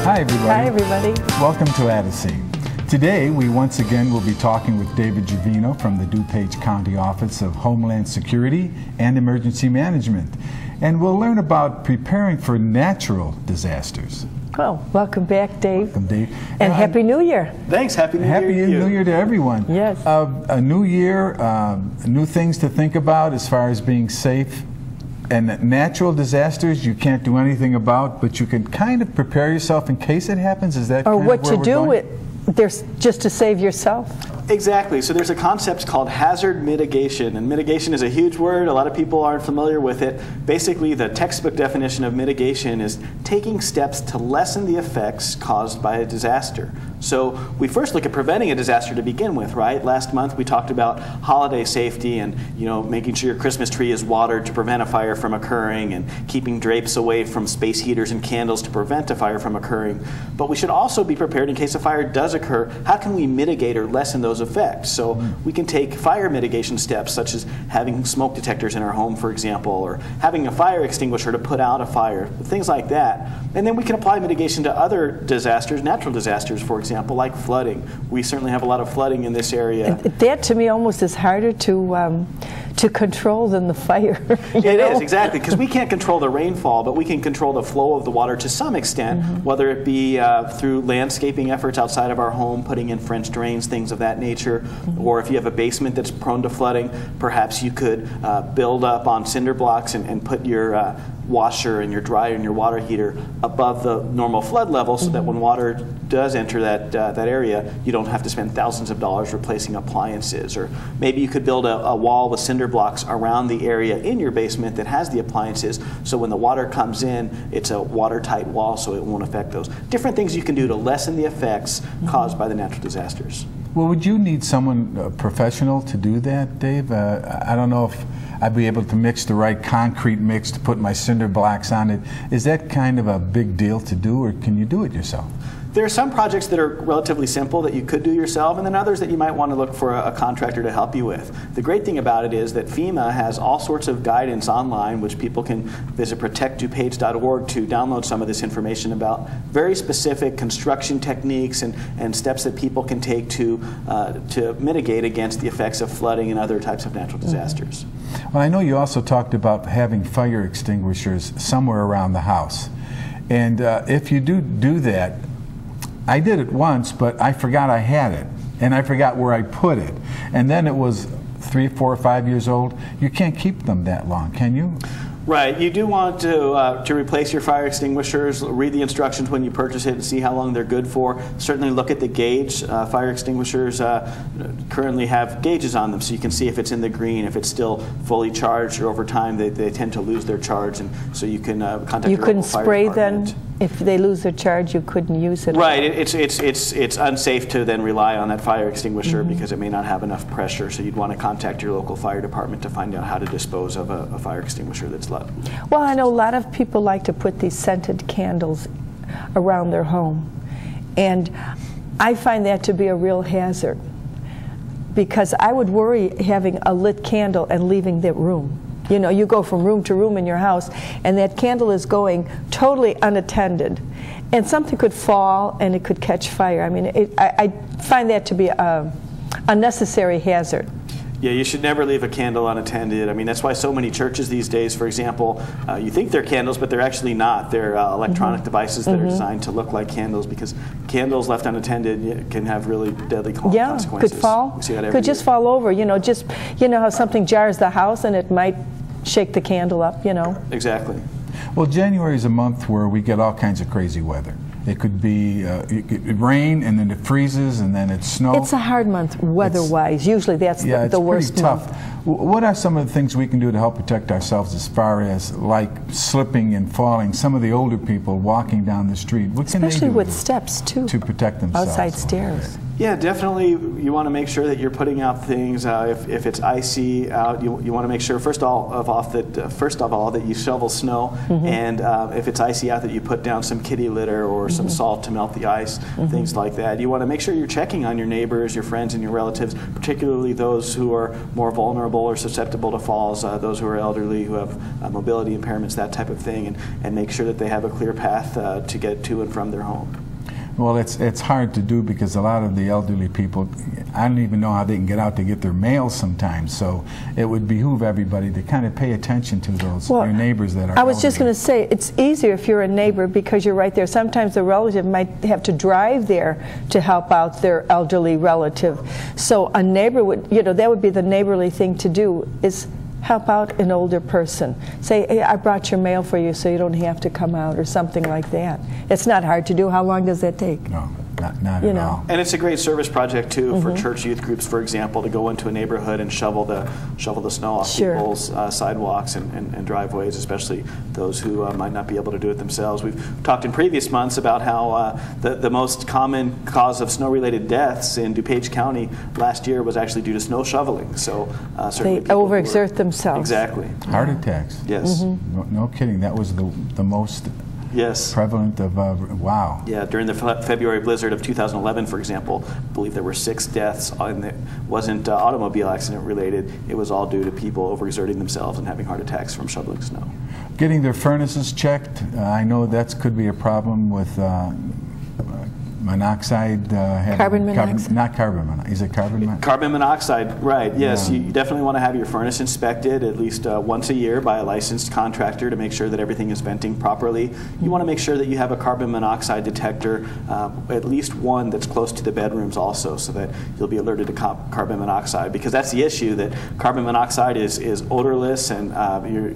Hi, everybody. Hi, everybody. Welcome to Odyssey. Today, we once again will be talking with David Jovino from the DuPage County Office of Homeland Security and Emergency Management. And we'll learn about preparing for natural disasters. Oh, welcome back, Dave. Welcome, Dave. And Happy New Year. Thanks. Happy New Year to you. New Year to everyone. Yes. A new year, new things to think about as far as being safe. And natural disasters you can't do anything about, but you can kind of prepare yourself in case it happens. Is that Or kind what of where you we're do going? there's just to save yourself. Exactly. So there's a concept called hazard mitigation. And mitigation is a huge word. A lot of people aren't familiar with it. Basically, the textbook definition of mitigation is taking steps to lessen the effects caused by a disaster. So we first look at preventing a disaster to begin with, right? Last month we talked about holiday safety and making sure your Christmas tree is watered to prevent a fire from occurring, and keeping drapes away from space heaters and candles to prevent a fire from occurring. But we should also be prepared in case a fire does occur. How can we mitigate or lessen those effects? So we can take fire mitigation steps, such as having smoke detectors in our home, for example, or having a fire extinguisher to put out a fire, things like that. And then we can apply mitigation to other disasters, natural disasters, for example, like flooding. We certainly have a lot of flooding in this area. That, to me, almost is harder to control than the fire. It is, exactly, because we can't control the rainfall, but we can control the flow of the water to some extent, whether it be through landscaping efforts outside of our home, putting in French drains, things of that nature, or if you have a basement that's prone to flooding, perhaps you could build up on cinder blocks and put your washer and your dryer and your water heater above the normal flood level, so that when water does enter that area, you don't have to spend thousands of dollars replacing appliances. Or maybe you could build a wall with cinder blocks around the area in your basement that has the appliances, so when the water comes in, it's a watertight wall so it won't affect those. Different things you can do to lessen the effects caused by the natural disasters. Well, would you need someone professional to do that, Dave? I don't know if I'd be able to mix the right concrete mix to put my cinder blocks on it. Is that kind of a big deal to do, or can you do it yourself? There are some projects that are relatively simple that you could do yourself, and then others that you might want to look for a contractor to help you with. The great thing about it is that FEMA has all sorts of guidance online, which people can visit protectdupage.org to download some of this information about very specific construction techniques and steps that people can take to mitigate against the effects of flooding and other types of natural disasters. Well, I know you also talked about having fire extinguishers somewhere around the house. And if you do that, I did it once, but I forgot I had it, and I forgot where I put it. And then it was 3, 4, 5 years old. You can't keep them that long, can you? Right. You do want to replace your fire extinguishers. Read the instructions when you purchase it and see how long they're good for. Certainly look at the gauge. Fire extinguishers currently have gauges on them, so you can see if it's in the green, if it's still fully charged, or over time they tend to lose their charge, and so you can contact your local fire department. You couldn't spray then? If they lose their charge, you couldn't use it. Right. It's unsafe to then rely on that fire extinguisher because it may not have enough pressure. So you'd want to contact your local fire department to find out how to dispose of a fire extinguisher that's low. Well, I know a lot of people like to put these scented candles around their home, and I find that to be a real hazard, because I would worry having a lit candle and leaving that room. You know, you go from room to room in your house, and that candle is going totally unattended, and something could fall and it could catch fire. I mean, I find that to be a unnecessary hazard. Yeah, you should never leave a candle unattended. I mean, that's why so many churches these days, for example, you think they're candles, but they're actually not. They're electronic devices that are designed to look like candles, because candles left unattended can have really deadly consequences. Yeah, could fall. We see that every could just year. fall over. You know, just how something jars the house and it might shake the candle up. You know. Exactly. Well, January is a month where we get all kinds of crazy weather. It could be it could rain, and then it freezes, and then it snows. It's a hard month weather-wise. Usually that's the worst pretty tough. month. What are some of the things we can do to help protect ourselves, as far as like slipping and falling? Some of the older people walking down the street. What can they do? Especially with steps, too. To protect themselves. Outside stairs. Yeah, definitely you want to make sure that you're putting out things. If it's icy out, you want to make sure, first of all, that you shovel snow, and if it's icy out, that you put down some kitty litter or some salt to melt the ice, things like that. You want to make sure you're checking on your neighbors, your friends, and your relatives, particularly those who are more vulnerable vulnerable or susceptible to falls, those who are elderly, who have mobility impairments, that type of thing, and make sure that they have a clear path to get to and from their home. Well, it's hard to do because a lot of the elderly people, I don't even know how they can get out to get their mail sometimes. So it would behoove everybody to kind of pay attention to those your neighbors that are I was just elderly. going to say, it's easier if you're a neighbor because you're right there. Sometimes the relative might have to drive there to help out their elderly relative. So a neighbor would, you know, that would be the neighborly thing to do, is help out an older person. Say, hey, I brought your mail for you so you don't have to come out, or something like that. It's not hard to do. How long does that take? No, not at all. And it's a great service project too for church youth groups, for example, to go into a neighborhood and shovel the snow off people's sidewalks and driveways, especially those who might not be able to do it themselves. We've talked in previous months about how the most common cause of snow-related deaths in DuPage County last year was actually due to snow shoveling. So certainly they overexert themselves. Exactly. Heart attacks. Yes. No kidding. That was the most prevalent of, wow. Yeah, during the February blizzard of 2011, for example, I believe there were 6 deaths, and it wasn't automobile accident related. It was all due to people overexerting themselves and having heart attacks from shoveling snow. Getting their furnaces checked, I know that could be a problem with monoxide. Carbon monoxide? Not carbon monoxide. Is it carbon monoxide? Carbon monoxide, right. Yes, you definitely want to have your furnace inspected at least once a year by a licensed contractor to make sure that everything is venting properly. You want to make sure that you have a carbon monoxide detector, at least one that's close to the bedrooms also, so that you'll be alerted to carbon monoxide, because that's the issue, that carbon monoxide is odorless, and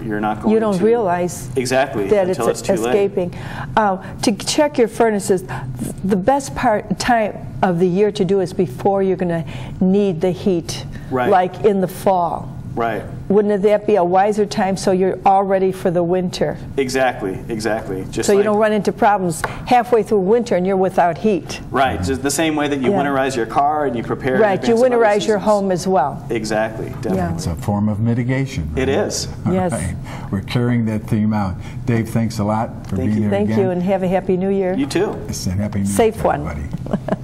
you're not going to... You don't realize exactly that until it's too escaping. To check your furnaces, the best time of the year to do is before you're going to need the heat, like in the fall. Right. Wouldn't that be a wiser time so you're all ready for the winter? Exactly. Just so you don't run into problems halfway through winter and you're without heat. Right, just the same way that you winterize your car and you prepare. Right, you winterize your home as well. Exactly, definitely. Yeah. It's a form of mitigation. Right? It is. Yes. Right. We're carrying that theme out. Dave, thanks a lot for being here again. Thank you, and have a Happy New Year. You too. Happy New Year, Safe one. everybody.